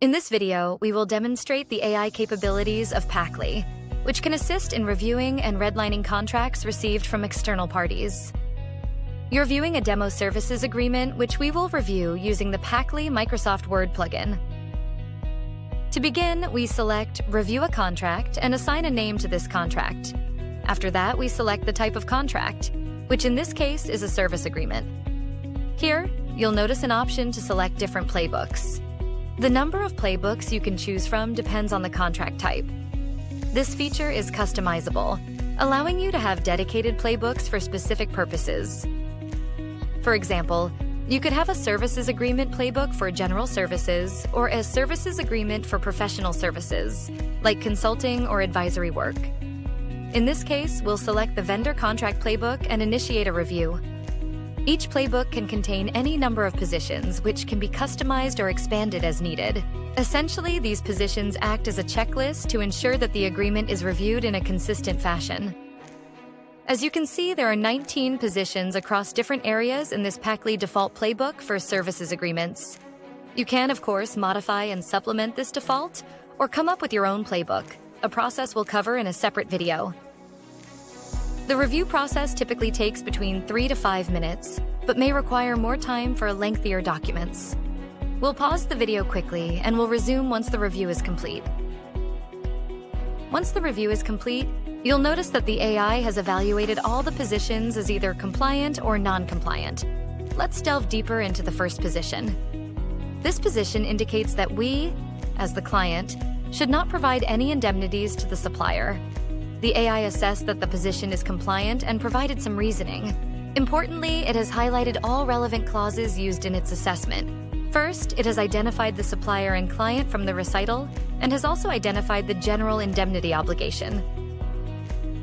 In this video, we will demonstrate the AI capabilities of Pactly, which can assist in reviewing and redlining contracts received from external parties. You're viewing a demo services agreement, which we will review using the Pactly Microsoft Word plugin. To begin, we select Review a Contract and assign a name to this contract. After that, we select the type of contract, which in this case is a service agreement. Here, you'll notice an option to select different playbooks. The number of playbooks you can choose from depends on the contract type. This feature is customizable, allowing you to have dedicated playbooks for specific purposes. For example, you could have a services agreement playbook for general services or a services agreement for professional services, like consulting or advisory work. In this case, we'll select the vendor contract playbook and initiate a review. Each playbook can contain any number of positions, which can be customized or expanded as needed. Essentially, these positions act as a checklist to ensure that the agreement is reviewed in a consistent fashion. As you can see, there are 19 positions across different areas in this Pactly default playbook for services agreements. You can, of course, modify and supplement this default, or come up with your own playbook, a process we'll cover in a separate video. The review process typically takes between 3 to 5 minutes, but may require more time for lengthier documents. We'll pause the video quickly and we'll resume once the review is complete. Once the review is complete, you'll notice that the AI has evaluated all the positions as either compliant or non-compliant. Let's delve deeper into the first position. This position indicates that we, as the client, should not provide any indemnities to the supplier. The AI assessed that the position is compliant and provided some reasoning. Importantly, it has highlighted all relevant clauses used in its assessment. First, it has identified the supplier and client from the recital and has also identified the general indemnity obligation.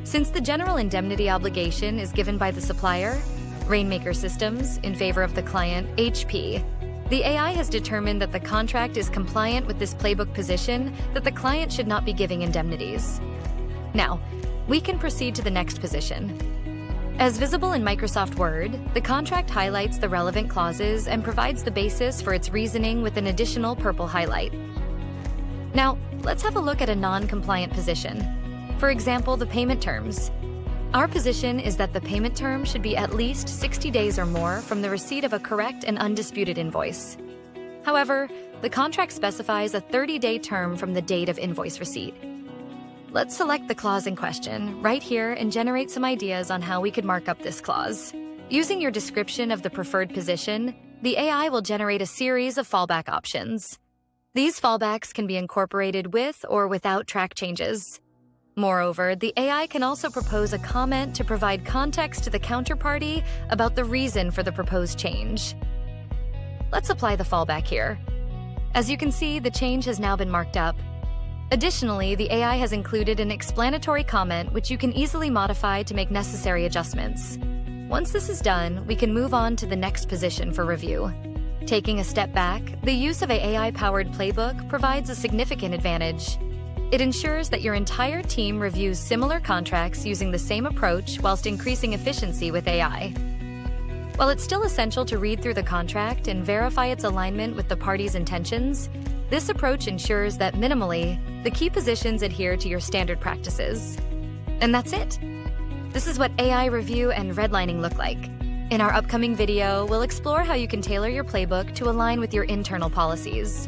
Since the general indemnity obligation is given by the supplier, Rainmaker Systems, in favor of the client, HP, the AI has determined that the contract is compliant with this playbook position, that the client should not be giving indemnities. Now, we can proceed to the next position. As visible in Microsoft Word, the contract highlights the relevant clauses and provides the basis for its reasoning with an additional purple highlight. Now, let's have a look at a non-compliant position. For example, the payment terms. Our position is that the payment term should be at least 60 days or more from the receipt of a correct and undisputed invoice. However, the contract specifies a 30-day term from the date of invoice receipt. Let's select the clause in question right here and generate some ideas on how we could mark up this clause. Using your description of the preferred position, the AI will generate a series of fallback options. These fallbacks can be incorporated with or without track changes. Moreover, the AI can also propose a comment to provide context to the counterparty about the reason for the proposed change. Let's apply the fallback here. As you can see, the change has now been marked up. Additionally, the AI has included an explanatory comment which you can easily modify to make necessary adjustments. Once this is done, we can move on to the next position for review. Taking a step back, the use of an AI-powered playbook provides a significant advantage. It ensures that your entire team reviews similar contracts using the same approach whilst increasing efficiency with AI. While it's still essential to read through the contract and verify its alignment with the parties' intentions, this approach ensures that minimally, the key positions adhere to your standard practices. And that's it. This is what AI review and redlining look like. In our upcoming video, we'll explore how you can tailor your playbook to align with your internal policies.